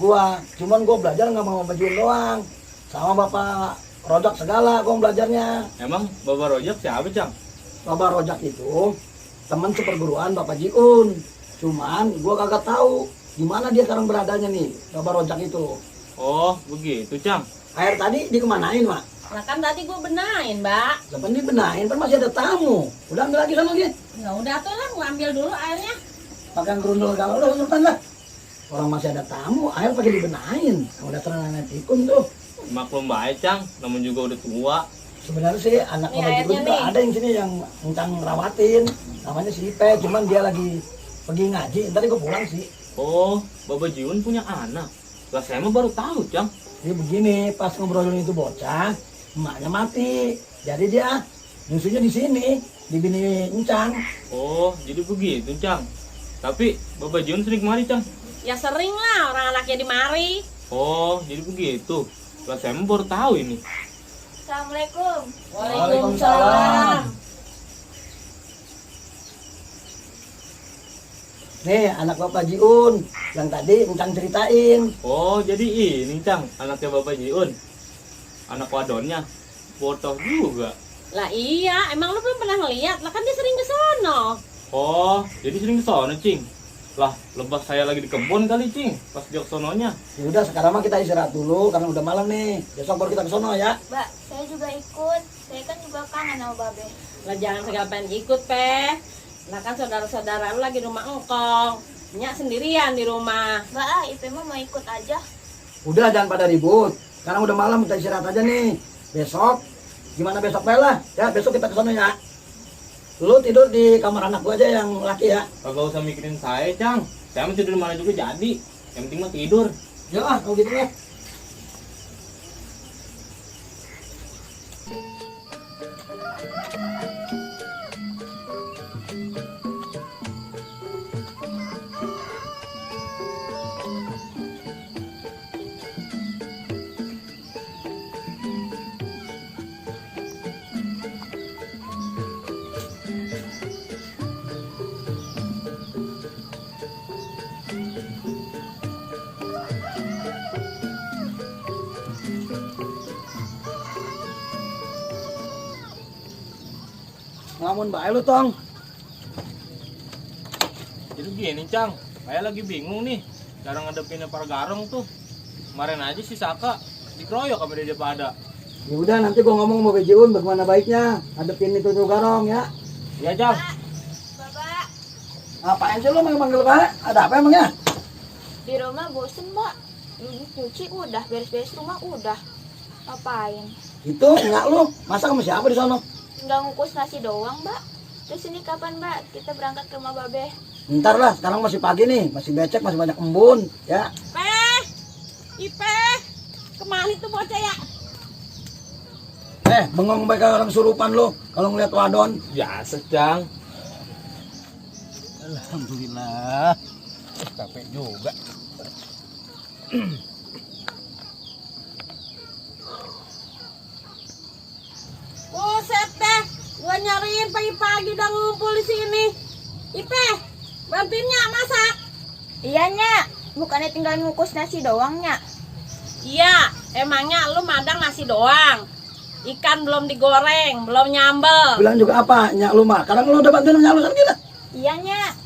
gua. Cuman gua belajar nggak mau Bapak Jiun doang. Sama Bapak Rojak segala gua belajarnya. Emang Bapak Rojak siapa, Cang? Bapak Rojak itu teman seperguruan Bapak Jiun. Cuman gua kagak tahu di mana dia sekarang beradanya nih, Bapak Rojak itu. Oh, begitu, Cang. Air tadi dikemanain, Mak? Nah kan tadi gue benahin, Mbak. Kapan dibenahin? Kan masih ada tamu. Udah ambil lagi sama dia. Ya udah tuh lah, gue ambil dulu airnya. Pakai gerundel galau udah urutan lah. Orang masih ada tamu, air pakai dibenahin. Kalau udah nenek tikun tuh. Maklum baik, Cang. Namun juga udah tua. Sebenarnya sih anak Nih, Bapak Jiun airnya juga nih. ada yang sini yang Encang rawatin. Namanya si Ipe, cuman dia lagi pergi ngaji. Ntar gue pulang sih. Oh, Bapak Jiun punya anak. Lah saya mah baru tahu, Cang. Dia begini, pas ngobrolin itu bocah, emaknya mati. Jadi dia nyusunya di sini, di bini Encang. Oh, jadi begitu, Cang. Tapi Bapak Jiun sering kemari, Cang. Ya sering lah orang anaknya di mari. Oh, jadi begitu. Lah saya mah baru tahu ini. Assalamualaikum. Waalaikumsalam. Nih anak Bapak Jiun yang tadi Encang ceritain. Oh, jadi ini, Cang. Anaknya Bapak Jiun. Anak wadonnya. Botoh juga. Lah iya, emang lu belum pernah ngeliat? Lah kan dia sering ke sono. Oh, jadi sering ke sono, Cing. Lah, lepas saya lagi di kebun kali, Cing. Pas dia ke sononya. Ya udah sekarang mah kita istirahat dulu karena udah malam nih. Besok baru kita ke sono ya. Mbak, saya juga ikut. Saya kan juga kangen sama Babe. Lah jangan segala pengen ikut, Peh. Lah kan saudara-saudara lu lagi di rumah engkong. Nyak sendirian di rumah. Mbak, Ipe mah mau ikut aja. Udah jangan pada ribut. Sekarang udah malam kita istirahat aja nih. Besok gimana besok Bella? Ya besok kita ke sono ya. Lu tidur di kamar anak gua aja yang laki ya. Kagak usah mikirin saya, Cang. Saya mau tidur di mana juga jadi. Yang penting mah tidur. Ya ah, kalau gitu ya. Ngamun bae lu tong. Jadi gini, Cang. Saya lagi bingung nih. Cara ngadepinnya para garong tuh. Kemarin aja si Saka dikeroyok sama dia pada. Ya udah nanti gua ngomong sama Bapak Jiun bagaimana baiknya hadepin itu tuh garong ya. Ya, Cang. Bapak, Ngapain sih lu manggil Pak? Ada apa emangnya? di rumah bosen, Mbak. Nyuci udah, beres-beres rumah udah. Ngapain? Itu enggak lu, masak sama siapa di sono? Nggak ngukus nasi doang, Mbak. Terus ini kapan, Mbak? Kita berangkat ke rumah Babe. Ntar lah, sekarang masih pagi nih, masih becek, masih banyak embun, ya. Peh, Ipe, kemana tuh bocah ya? Bengong baik orang surupan lu kalau ngeliat wadon. Biasa, Cang. Alhamdulillah. Capek juga. Buset deh, gua nyariin pagi-pagi udah ngumpul di sini. Ipe, bantuin Nyak masak. Iya, Nyak. Bukannya tinggal ngukus nasi doang, Nyak. Iya, emangnya lu madang nasi doang. Ikan belum digoreng, belum nyambel. Bilang juga apa, Nyak lu mah. Kadang lu udah bantuin Nyak lu kan gila. Iya, Nyak.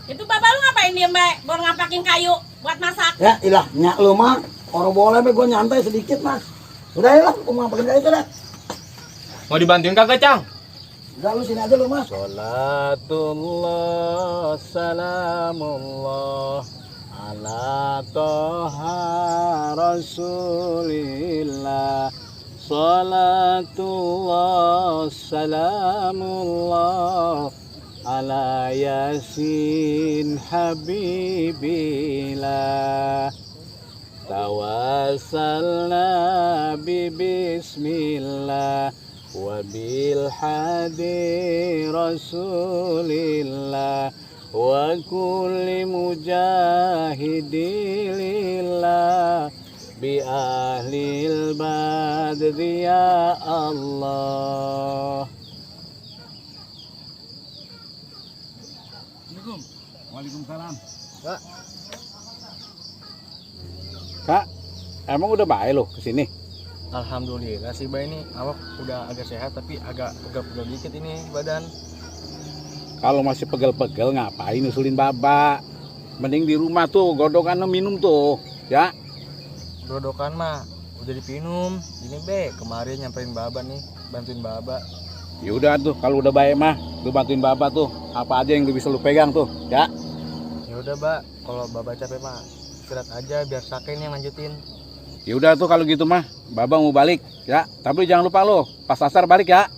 Itu bapak lu ngapain diem, Mbak? Baru ngapakin kayu buat masak. Ya, ilah, Nyak lu mah. Orang boleh be, gua nyantai sedikit mas. Udah ya lah, gua mau ngapain kayu dah. Mau dibantuin kagak, Cang? Udah lu sini aja lu mas. Salatullah salamullah ala toha rasulillah. Salatullah salamullah ala yasin habibillah. Tawassalna bismillah wa bil hadi rasulillah wa kulli mujahidilillah bi ahlil badri ya Allah. Assalamualaikum. Waalaikumsalam. Kak. Kak, emang udah baik lo kesini? Alhamdulillah sih Bay, ini awak udah agak sehat tapi agak pegel-pegel dikit ini badan. Kalau masih pegel-pegel ngapain usulin Baba? Mending di rumah tuh godokan minum tuh, ya. Godokan mah udah dipinum. Ini Be, kemarin nyamperin Baba nih, bantuin Baba. Ya udah tuh, kalau udah baik mah, lu bantuin Baba tuh. Apa aja yang lu bisa lu pegang tuh, ya. Ya udah, Mbak, kalau Baba capek mah istirahat aja biar Saken yang lanjutin. Ya udah tuh kalau gitu mah, Baba mau balik, ya. Tapi jangan lupa lo, pas asar balik ya.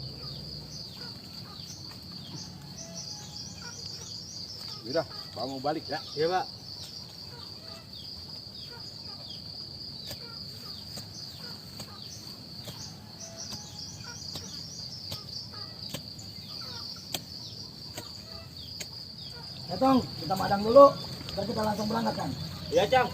Udah, Baba mau balik ya. Iya, Pak. Tong, kita madang dulu, ntar kita langsung berangkat kan. Iya, Cang.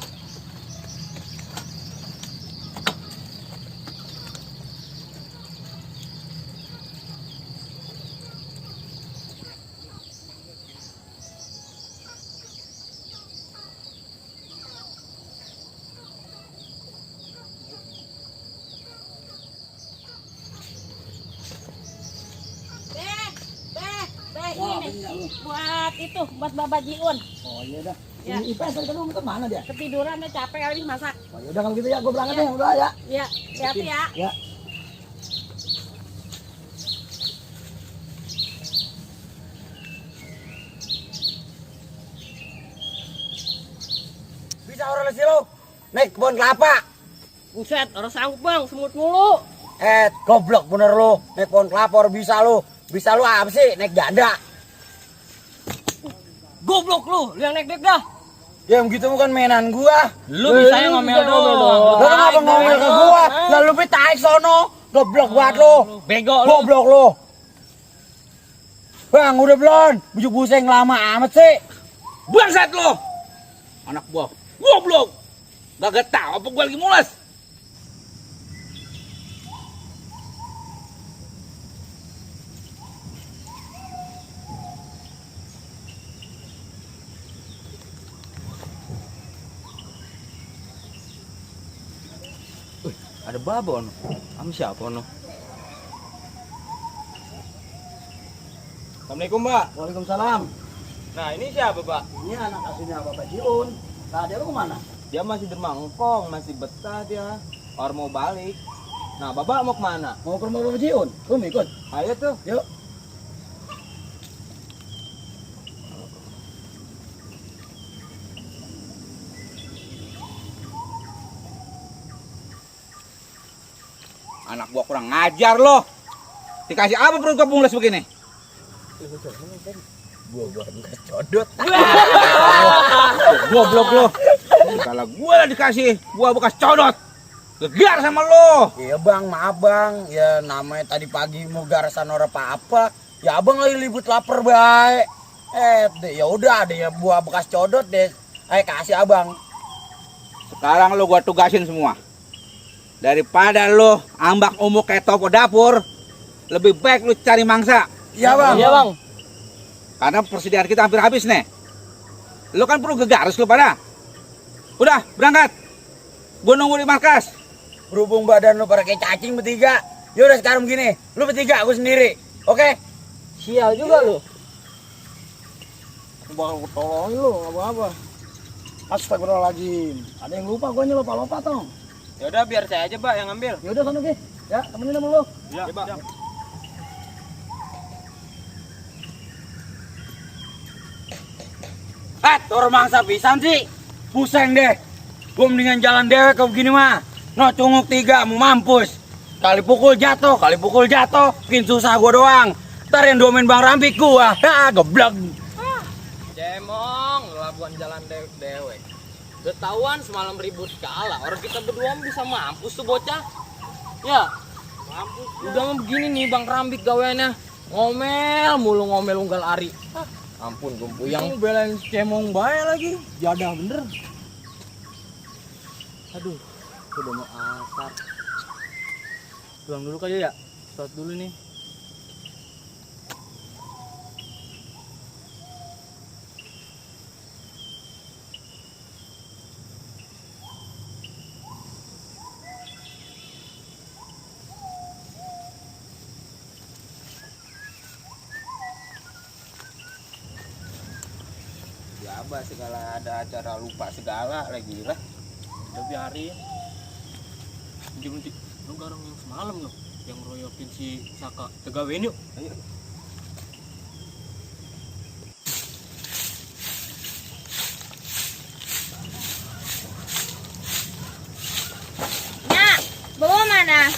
Ini buat itu, buat Baba Jiun. Oh iya dah. Ya. Ini Ipe tadi kan kemana dia? Ketiduran dia capek kali masak. Oh ya udah kalau gitu ya, gue berangkat Ya. ya, udah ya. Ya, hati ya. Ya. Bisa orang sih lo naik kebun kelapa. Buset, orang sanggup bang, semut mulu. Goblok bener lo, naik pohon kelapa orang bisa lo. Bisa lo apa sih naik janda? Goblok lu yang naik dah. Ya begitu bukan mainan gua. Lu bisanya ngomel doang. Lo kenapa ngomel ke gua? Lalu lu taik sono. Goblok banget lo. Bego lu. Goblok lo. Bang, udah belum? Bujuk buseng lama amat sih. Bangsat lo. Anak buah. Goblok. Gak tahu apa gua lagi mules. Ada Baba ono. Kamu siapa ono? Assalamualaikum, Mbak. Waalaikumsalam. Nah, ini siapa, Pak? Ini anak asuhnya Bapak Jiun. Tadi lu kemana? Dia masih dermangkong, masih betah dia. Orang mau balik. Nah, Bapak mau kemana? Mau ke rumah Bapak Jiun? Lu mau ikut? Ayo tuh. Yuk. Anak gua kurang ngajar lo. Dikasih apa perut gua mules begini? Gua bekas codot. Goblok lo. Kalau gua lah dikasih gua bekas codot. Gegar sama lo. Iya bang, maaf bang. Ya namanya tadi pagi mau garasan orang apa-apa. Ya abang lagi libut lapar baik. Ya udah deh ya buah bekas codot deh. Ayo kasih abang. Sekarang lo gua tugasin semua. Daripada lo ambak umuk kayak toko dapur, lebih baik lo cari mangsa. Iya bang. Iya, Bang. Karena persediaan kita hampir habis nih. Lo kan perlu gegaris lo pada. Udah, berangkat. Gua nunggu di markas. Berhubung badan lu pada kayak cacing bertiga. Yaudah sekarang begini. Lu bertiga, aku sendiri. Oke? Sial juga lu. Aku bakal tolongin lu, apa-apa. Astagfirullahaladzim. Ada yang lupa, gua lupa-lupa tong. Ya udah biar saya aja, Pak, yang ngambil. Yaudah sana Ki. Ya, temenin sama lu. Iya, Pak. Orang mangsa pisan sih. Pusing deh. Gua mendingan jalan dewek ke begini mah. No cunguk 3 mau mampus. Kali pukul jatuh. Bikin susah gua doang. Ntar yang domain Bang Rambi gua. Geblek. Cemong, labuan jalan dewek. Ketahuan semalam ribut kalah. Orang kita berdua bisa mampus tuh bocah. Ya. Mampus. Udah mah begini nih Bang Rambik gaweannya. Ngomel mulu ngomel unggal ari. Ampun gumpu yang belain cemong bae lagi. Jadah bener. Aduh, udah mau asar. Pulang dulu aja ya. Start dulu nih. Abah segala ada acara lupa segala lagi lah. Udah biarin. Nanti lu garang yang semalam lo, yang royokin si Saka tegawein yuk. Ayo. Nyak, bawa mana?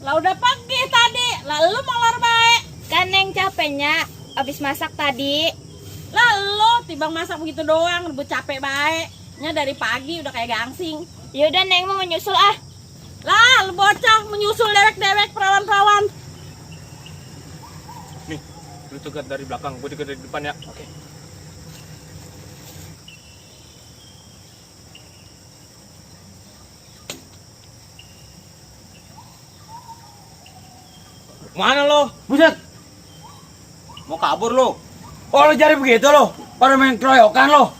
Lah udah pergi tadi, lalu molor baik. Kan Neng capeknya abis masak tadi. Lalu tibang masak begitu doang, rebut capek baik. Nya dari pagi udah kayak gangsing. Yaudah Neng mau nyusul ah. Lah, lu bocah menyusul dewek-dewek perawan-perawan. Nih, lu cegat dari belakang, gue cegat dari depan ya. Oke. Mana lo? Buset. Mau kabur lo? Oh lo jadi begitu lo? Pada main keroyokan lo?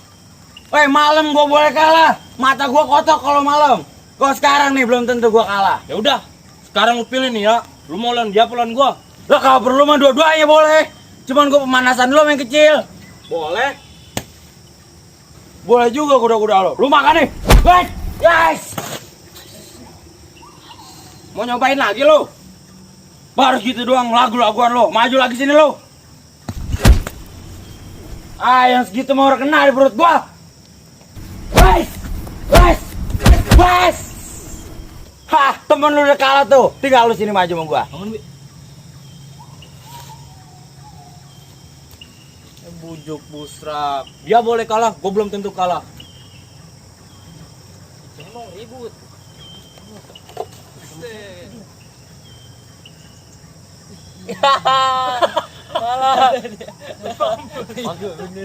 Malam gua boleh kalah. Mata gua kotok kalau malam. Kok sekarang nih belum tentu gua kalah. Ya udah, sekarang lu pilih nih ya. Lu mau lawan dia apa lawan gua? Lo kalau perlu mah dua-duanya boleh. Cuman gua pemanasan dulu main kecil. Boleh. Boleh juga kuda-kuda lo. Lu makan nih. Guys, guys. Mau nyobain lagi lo? Baru gitu doang lagu-laguan lo. Maju lagi sini lo. Yang segitu mau kena di perut gua. Guys, guys, guys. Hah, temen lu udah kalah tuh. Tinggal lu sini maju sama gua. Bangun, Bi. Bujuk busrak. Dia boleh kalah, gua belum tentu kalah. Emang ribut. Malah.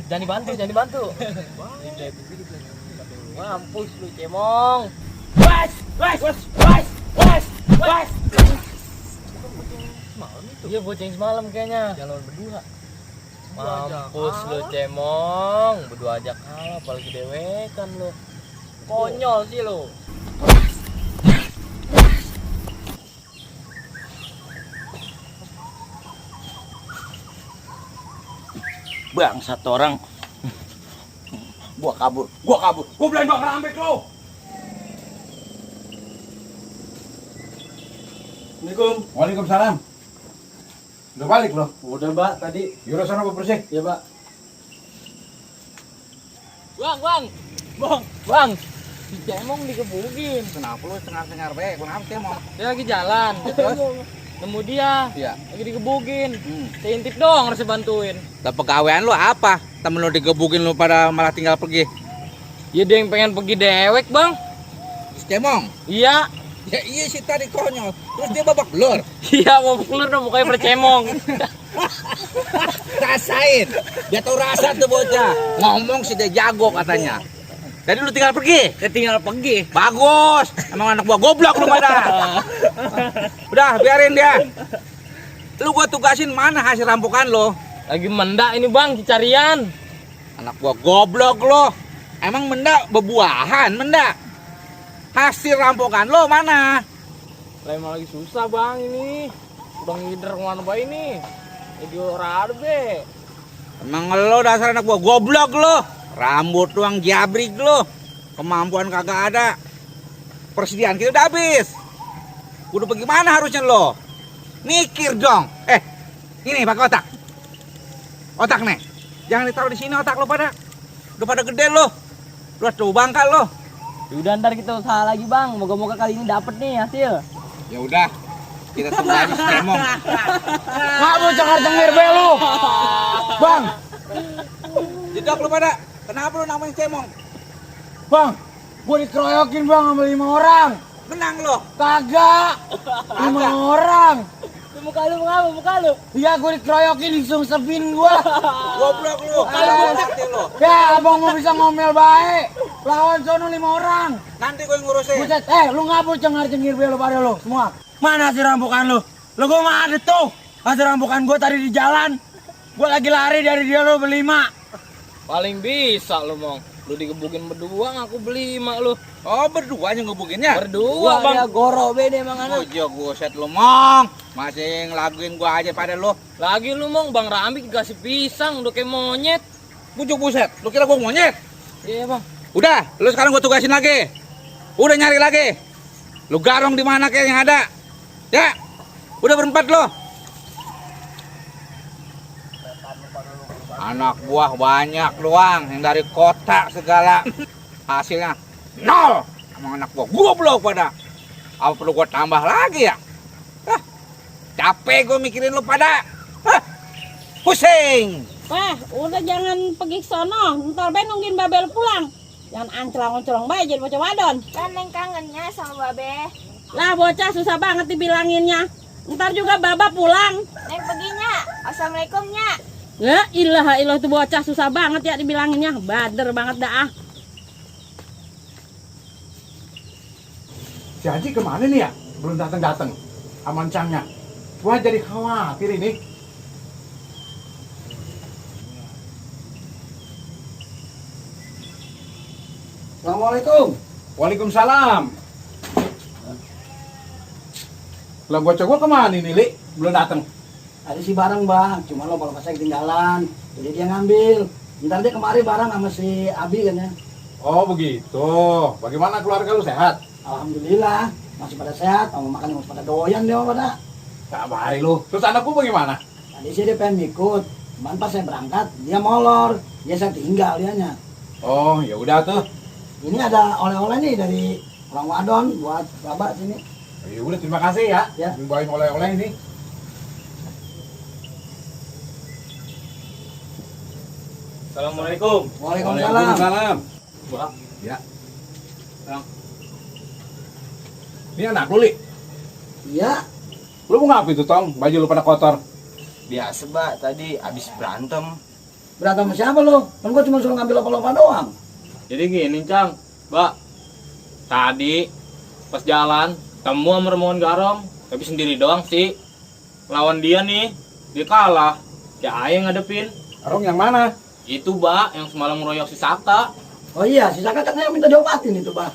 Jangan dibantu, jangan dibantu. Mampus lu cemong. Guys, guys, guys, guys, guys, guys. Iya bocah yang semalam kayaknya. Jalan berdua. Mampus lu cemong, berdua aja kalah apalagi dewekan lu. Konyol sih lu. Bangsat orang. Gua kabur. Gua bilang gua kerambek lo. Assalamualaikum. Waalaikumsalam. Udah balik loh. Udah, Mbak, tadi. Yaudah sana bersih. Ya, Mbak. Bang. Si cemong dikebukin. Kenapa lu setengah-setengah be? Kenapa sih mau? Dia lagi jalan. Nemu dia. Iya. Lagi dikebukin. Saya intip dong harus bantuin. Lah pegawaian lu apa? Temen lu digebukin lu pada malah tinggal pergi. Ya dia yang pengen pergi dewek, Bang. Cemong. Iya. Ya iya sih tadi konyol. Terus dia babak belur. Iya, mau keluar dong mukanya bercemong. Rasain. Dia tahu rasa tuh bocah. Ngomong sih dia jago katanya. Jadi lu tinggal pergi. Dia tinggal pergi. Bagus. Emang anak gua goblok lu pada. Udah biarin dia. Lu gua tugasin mana hasil rampokan lo? Lagi mendak ini, Bang, cicarian. Anak gua goblok lo. Emang mendak bebuahan mendak. Hasil rampokan lo mana? Lah emang lagi susah, Bang, ini. Udah ngider kemana ba ini? Jadi orang be. Emang lo dasar anak gua goblok lo. Rambut doang jabrik lo. Kemampuan kagak ada. Persediaan kita udah habis. Udah bagaimana harusnya lo? Mikir dong. Ini pakai otak. Otak nih. Jangan ditaruh di sini otak lo pada. Udah pada gede lo. Lu tuh bangkal lo. Udah ntar kita usaha lagi, Bang. Moga-moga kali ini dapet nih hasil. Ya udah. Kita tunggu aja si Cemong. Nggak mau cengar-cengir be lu. Bang, Jedok lo pada. Kenapa lo namain Cemong? Bang, gua dikeroyokin, Bang, sama 5 orang. Menang lo. Kagak. 5 orang. Muka lu ngapa? Muka lu. Iya, gua dikeroyokin, disungsepin gua. Goblok lo. Kalau hati lo. Ya, abang mau bisa ngomel baik. Lawan sono 5 orang. Nanti gue yang ngurusin. Buset, lu ngapa cengar-cengir be lu pada lu semua? Mana hasil rampokan lu? Lu gua mah ada tuh. Hasil rampokan gua tadi di jalan. Gua lagi lari dari dia lu berlima. Paling bisa lu, Mong. Lu digebukin berdua, aku beli 5 lu. Oh berdua yang ngebukinnya? Berdua, Bang. Goro bede emang anak. Bujuk buset lu Mong. Masih ngelaguin gua aja pada lu. Lagi lu, Mong, Bang Rambi dikasih pisang udah kayak monyet. Bujuk buset, lu kira gua monyet? Iya bang. Udah, lu sekarang gua tugasin lagi. Udah nyari lagi. Lu garong di mana kayak yang ada. Ya. Udah berempat lo. Anak buah banyak doang yang dari kota segala. Hasilnya nol. Emang anak buah goblok pada. Apa perlu gua tambah lagi ya? Hah, capek gua mikirin lu pada. Hah, pusing. Udah jangan pergi ke sono, ntar Ben nungguin Babel pulang. Jangan anclong-anclong bae jadi bocah wadon. Kan Neng kangennya sama Babe. Lah bocah susah banget dibilanginnya. Ntar juga Baba pulang. Neng perginya. Assalamualaikumnya. La ilaha illallah itu bocah susah banget ya dibilanginnya. Bader banget dah ah. Si Haji kemana nih ya? Belum datang-datang. Aman cangnya. Gua jadi khawatir ini. Assalamualaikum. Waalaikumsalam. Lah bocah gua kemana nih, Li? Belum datang. Ada si barang bang, cuma lo kalau saya ketinggalan, jadi dia ngambil. Ntar dia kemari barang sama si Abi kan ya. Oh begitu. Bagaimana keluarga lu sehat? Alhamdulillah, masih pada sehat, mau makan masih pada doyan dia pada. Kabar lu. Terus anakku bagaimana? Tadi sih dia pengen ikut, cuman pas saya berangkat dia molor, dia saya tinggal dianya. Oh ya udah tuh. Ini ada oleh-oleh nih dari orang wadon buat bapak sini. Ya udah terima kasih ya. Ya. Bawain oleh-oleh ini. Assalamualaikum. Waalaikumsalam. Wah, ya. Bang. Ini anak lu, Li. Iya, Lu mau ngapain tuh, Tong? Baju lu pada kotor. Biasa, Mbak. Tadi habis berantem. berantem sama siapa lo? Kan gua cuma suruh ngambil lomba-lomba doang. Jadi gini Cang, Mbak. Tadi pas jalan temu sama Remon Garong, tapi sendiri doang sih. Lawan dia nih, dia kalah. Ya ayo ngadepin. Arong yang mana? Itu Mbak yang semalam ngeroyok si Saka. Oh iya, si Saka katanya minta diobatin itu bang.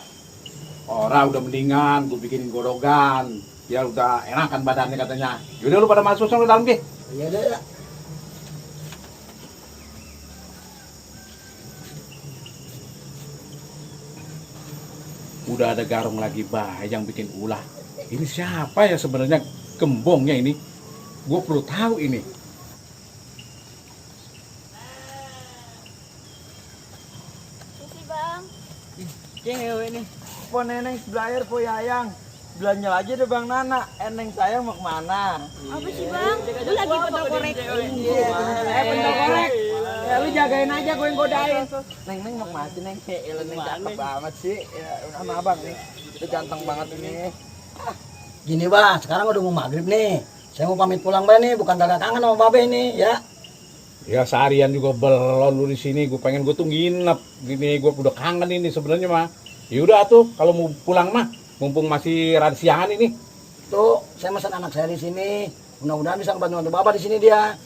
Orang udah mendingan, gue bikinin godogan. Ya udah enakan badannya katanya. Yaudah lu pada masuk ke dalam deh. Iya deh. Ya. Udah ada garong lagi bah yang bikin ulah. Ini siapa ya sebenarnya gembongnya ini? Gue perlu tahu ini. Susi bang. Cewek nih. Po neneng sebelah po yayang. Belanja aja deh Bang Nana. Eneng sayang mau kemana? Apa sih bang? Lu lagi foto korek. Pendok korek. Ya lu jagain aja gue yang godain. Neng mau kemana sih Neng? Neng cakep banget sih. Ya sama abang nih. Itu ganteng banget ini. Gini bang, sekarang udah mau maghrib nih. Saya mau pamit pulang bang nih, bukan kagak kangen sama babe nih ya. Ya seharian juga belon lu di sini. Gue pengen gue tuh nginep. Gini gue udah kangen ini sebenarnya mah. Yaudah tuh kalau mau pulang mah, mumpung masih rada siangan ini. Tuh, saya pesan anak saya di sini. Mudah-mudahan bisa bantu bapak di sini dia.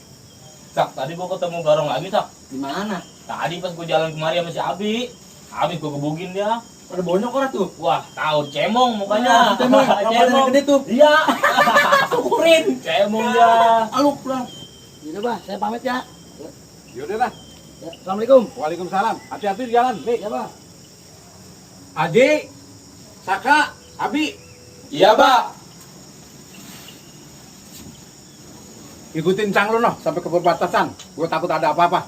Sak, tadi gua ketemu Garong lagi, Sak. Di mana? Tadi pas gua jalan kemari sama si Abi. Habis gua gebugin dia. Ada bonyok orang tuh. Wah, tahu cemong mukanya. Cemong, rambutnya gede tuh. Iya. Kurin, cemong dia. Halo pulang. Gitu bang, saya pamit ya. Yaudah lah. Ya, Assalamualaikum. Waalaikumsalam. Hati-hati di jalan. Nih. Ya bang. Aji, Saka, Abi. Iya, Pak. Ikutin Cang lu noh sampai ke perbatasan. Gue takut ada apa-apa.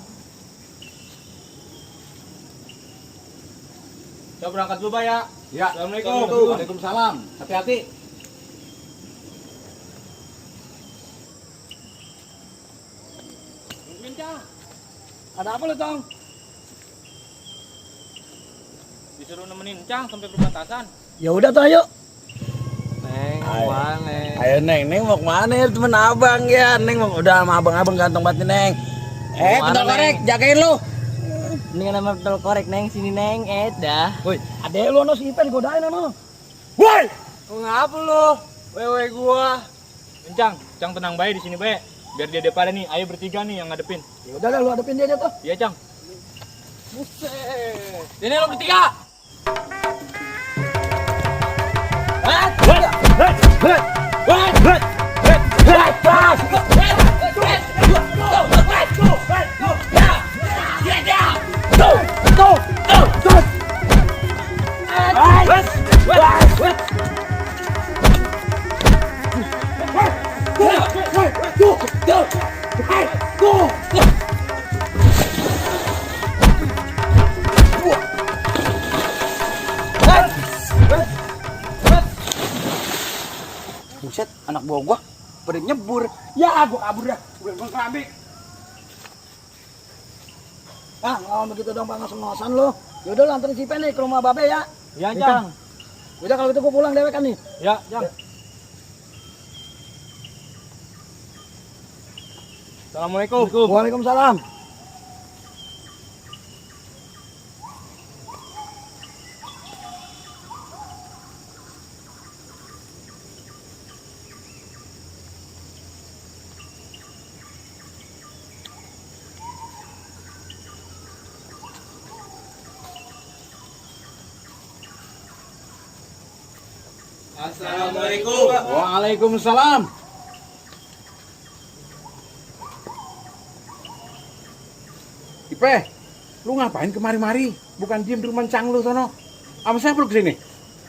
Saya berangkat dulu, Pak ya. Ya. Assalamualaikum. Waalaikumsalam. Hati-hati. Ada apa lu Tong? Disuruh nemenin Cang sampai perbatasan. Ya udah tuh ayo. Neng, mana? Ayo Neng mau kemana ya temen abang ya? Neng mau udah sama abang-abang ganteng banget nih, Neng. Pendok korek, jagain lu. Ini kan nama betul korek, Neng. Sini, Neng. Dah. Woi, adek lu no si Ipen godain no. Woi! Ngapa lu? Wewe gua. Cang tenang baik di sini, Be. Biar dia depan nih. Ayo bertiga nih yang ngadepin. Ya udah lu hadapin dia aja tuh. Iya, Cang. Buset. Ini lo bertiga. Yeah! anak buah gua pada nyebur. Ya gua kabur dah. Gua kerambik. Ah, ngelawan begitu dong Pak, ngos-ngosan lo. Yaudah lo anterin si Ipe nih ke rumah Babe ya. Ya, Nih, Jang. Kang. Udah kalau gitu gua pulang dewek kan nih. Ya, Jang. Assalamualaikum. Waalaikumsalam. Assalamualaikum. Waalaikumsalam. Ipe, lu ngapain kemari-mari? Bukan diem di rumah cang lu sono. Sama siapa lu kesini?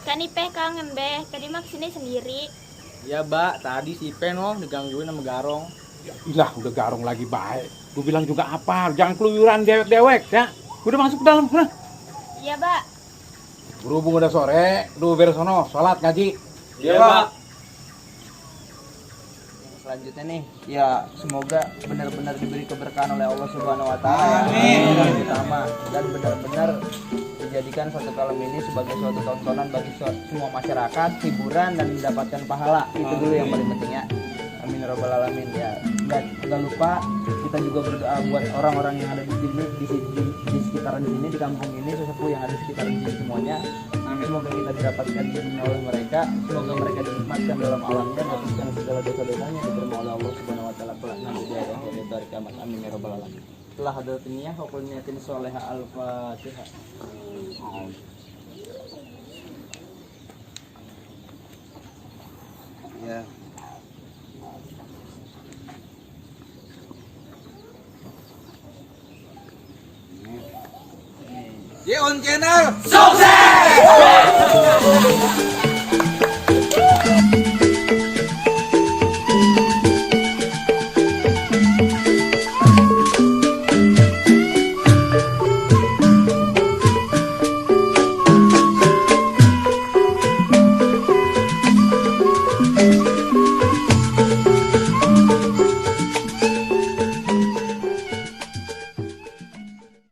Kan Ipe kangen be, tadi mah kesini sendiri. Ya, Mbak, tadi si Ipe no digangguin sama Garong. Ilah, udah garong lagi baik. Gue bilang juga apa, jangan keluyuran dewek-dewek ya. Udah masuk ke dalam, nah. Iya, Mbak. Berhubung udah sore, lu beres sono, sholat ngaji. Iya, Pak. Selanjutnya nih, ya semoga benar-benar diberi keberkahan oleh Allah Subhanahu Wa Taala. Yang pertama, dan benar-benar dijadikan suatu film ini sebagai suatu tontonan bagi semua masyarakat, hiburan dan mendapatkan pahala. Itu dulu yang paling penting ya. Amin ya rabbal alamin ya. Dan jangan lupa kita juga berdoa buat orang-orang yang ada di sini, di sekitaran sini, di kampung ini, sesepuh yang ada di sekitaran sini semuanya. Semoga kita didapatkan izin oleh mereka, semoga mereka dinikmatkan dalam alamnya, dan segala dosa-dosanya diterima oleh Allah Subhanahu Wa Taala kelak nanti di akhirat dari kiamat. Amin ya rabbal alamin. Telah hadat niyah wa qul niyatin sholihah al-fatihah. Ya. Yeon channel. Sukses!